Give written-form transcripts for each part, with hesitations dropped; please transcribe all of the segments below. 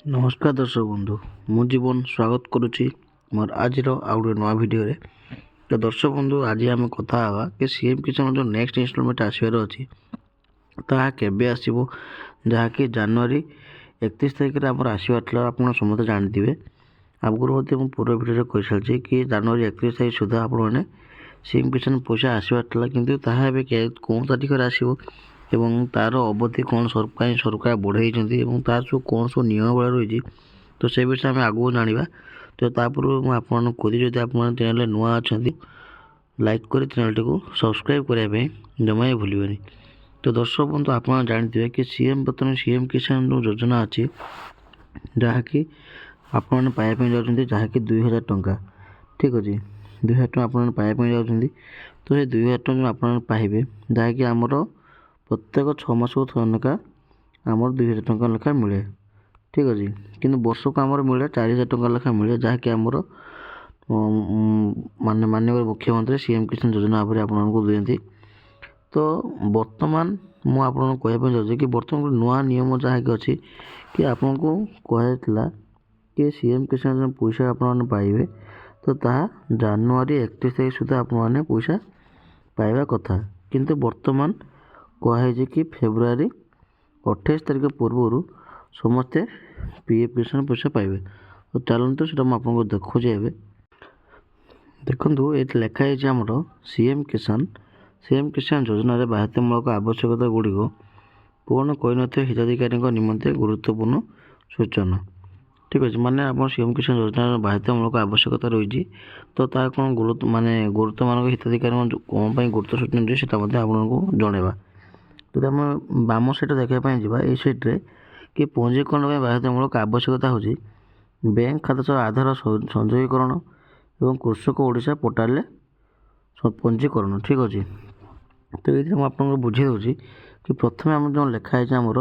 नमस्कार दर्शक बंधु मु जीवन स्वागत करुच्ची मोर आज आउ गए नुआ भिडियो तो दर्शक बंधु आज आम कथा हवा कि सीएम किसान जो नेक्स्ट इनस्टॉलमेंट आसबार अच्छी ताहा केबे आसीबो जहाँकि जनवरी 31 तारिख में आमर आसबार आप समस्त जानते आगुरी मुझे पूर्व भिडियो कही सारी कि जनवरी 31 तारिख सुधा आपने सीएम किसान पैसा आसबार किंतु ताहा कौन तारिख में आसो एवं तार अवधि कौन सरकार बढ़ाई तार सब कौन सब नियमावली रही तो से विषय आम आगू जाना तो तापूर्व मुझे कही जदि आप चैनल नुआ अच्छा लाइक कर चैनल टी सब्सक्राइब करने जमा ही भूलें। तो दर्शक बंधु आप जानते कि सीएम बर्तमान सीएम किसान जो योजना अच्छी जहाँकि आपने पाइबा जाऊँच जहाँकि 2000 टंका ठीक अच्छे 2000 टंका आप पाइबा जाऊँच तो ये 2000 टंका आप पाइबे जहाँकि आमर प्रत्येक 6 मास को थर लेखा आमर 2000 टंका लेखा मिले ठीक अच्छे कि वर्ष को आमर मिले 4000 टंका लेखा मिले जहाँकि आमर माननीय मुख्यमंत्री सीएम किसान योजना भाव आपको दिखती। तो बर्तमान मुझे कहवाई चाहूँगी कि बर्तमान नुआ नियम जहाँकि अच्छी कि आपको कहला कि सीएम किसान पैसा आपने पाइबे तो जनवरी 31 तारिख सुधा आपने पैसा पाइबा कथा किंतु बर्तमान कहुई कि फेब्रुआरी 28 तारिख पूर्व समस्ते पीएफ किसान पैसा पाइबे। तो चलते से आपको देखुचे ए देखो ये लिखाई आमर सीएम किसान योजना बाध्यतामूलक आवश्यकता गुड़िक पूर्ण कही न हिताधिकारी निमंते गुरुत्वपूर्ण सूचना ठीक अच्छे माने आप सीएम किसान योजना बाध्यतामूलक आवश्यकता रही तो कौन गुरुत्व माने गुरुत्व मानक हिताधिकारी कौन गुरुत्व सूचना रही आपको जनवा। तो आम बाम सैट देखापी जावा ये सैट्रे कि पंजीकरण बाध्यतामूलक आवश्यकता होची बैंक खाता सह आधार संयोगीकरण और कृषक ओडिशा पोर्टाल पंजीकरण ठीक अच्छे। तो ये आपको बुझे दूसरी कि प्रथम आम जो लिखाई आमर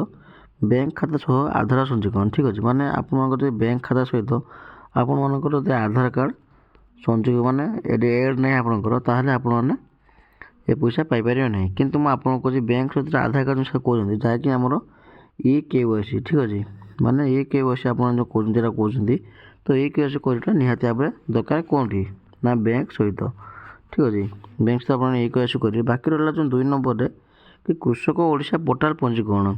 बैंक खाता सह आधार संयोगीकरण ठीक अच्छे माने आप बैंक खाता सहित आपण आधार कार्ड संयोग माने एड नहीं आपंकर ये पैसा पाइपर ना किंतु मुझे कह बैंक सहित आधार कार्ड जो कहते जहाँकि आमर EKYC ठीक अच्छे माने EKYC आप कहते तो EKYC करटा निहाती भाव दरकार कौन ना बैंक सहित ठीक अच्छे बैंक सहित आप EKYC करेंगे। बाकी रहा जो 2 नंबर कि कृषक ओडिशा पोर्टाल पंजीकरण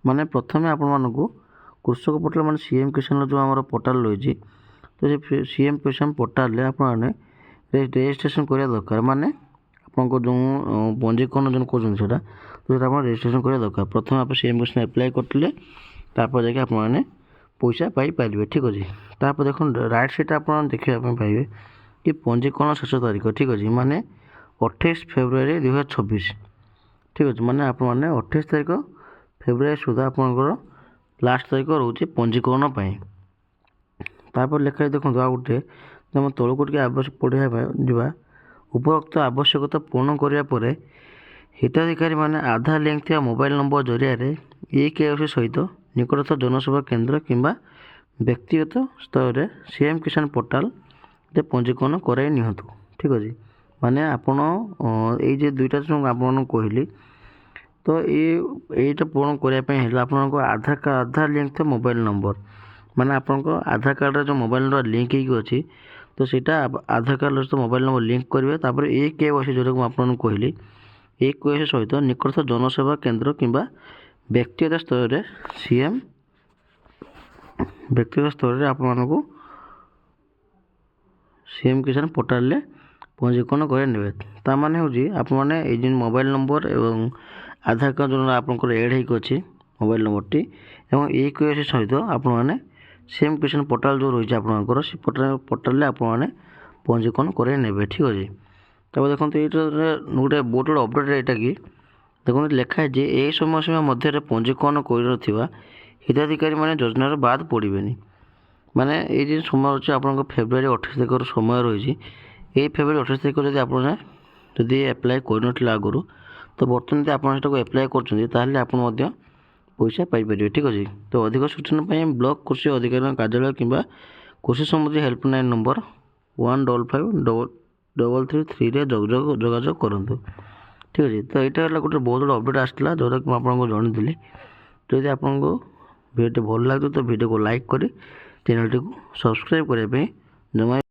माने प्रथम आपण कृषक पोर्टाल माने सीएम किसान जो आम पोर्टाल रही तो सीएम किसान पोर्टाल आपने रेजिस्ट्रेशन करा दरकार माने आपको जो पंजीकरण जो कर तो रेजिस्ट्रेशन करा दरकार प्रथम आप सीएम किसान एप्लाय करते जाके आपने पैसा पाइपर ठीक अच्छे। तापर देखो राइट साइड आप देखा पाइबे कि पंजीकरण शेष तारीख ठीक अच्छे माने 28 फेब्रुआरी 2026 ठीक अच्छे माने आप 28 तारीख फेब्रुआरी सुधा आपंकर लास्ट तारीख रोचे पंजीकरण तापर लिखाई देखो आ गोटे तुम तौक टे आवश्यक पढ़ा जा उपरोक्त आवश्यकता पूर्ण करापर हिताधिकारी माने आधार लिंक थी मोबाइल नंबर जरिया EKYC सहित निकटस्थ जनसेवा केंद्र किंबा व्यक्तिगत स्तर में सीएम किसान पोर्टाल पंजीकरण कराई निहतु ठीक अच्छे माने आपण ये दुईटा जो आपको कहली तो ये पूर्ण करने आपको आधार लिंक थे मोबाइल नंबर माने आपको आधार कार्ड जो मोबाइल नंबर लिंक होगी तो सीटा आधार कार्ड सहित मोबाइल नंबर लिंक करेंगे तापर EKYC जो आपको कहली EKYC सहित निकटस्थ जनसेवा केंद्र किंबा व्यक्तिगत स्तर में सीएम व्यक्तिगत स्तर में आपको सीएम किसान पोर्टाल पंजीकरण करे ताने हूँ आप मोबाइल नंबर एवं आधार कार्ड जो आपंकर एड होची मोबाइल नंबर टी एवं EKYC सहित आपने सीएम किसान पोर्टाल जो रही आपंकर से पोर्टाल आपने पंजीकरण करे ठीक अच्छे। तब देखो ये गोटे बहुत बड़ा अपडेट यहाँ कि देखो लिखाई जे यही समय सीमा मध्य पंजीकरण कर हिताधिकारी माने योजनार बाद पड़े माने ये समय अच्छे आप फेब्रुआरी 28 तारिख समय रही ये फेब्रुआरी 28 तारिख जब आप जदि एप्लाय कर आगुरी तो बर्तमान आप एप्लाय कर पैसा पाइपर ठीक अच्छे। तो अधिक सूचना ब्लॉक कृषि अधिकारी कार्यालय किंबा कृषि संबंधी हेल्पलाइन नंबर 155333 जोगाजोग करूँ ठीक अच्छे। तो यहाँ गोटे बहुत बड़ा अपडेट आसाला जोटा कि मुझे जनईली जदि आपको ଭିଡ଼ିଓଟି ଭଲ ଲାଗୁଛି ତ ଭିଡ଼ିଓକୁ ଲାଇକ୍ କରି ଚ୍ୟାନେଲଟିକୁ ସବସ୍କ୍ରାଇବ୍ କରିବା ପାଇଁ ଜମା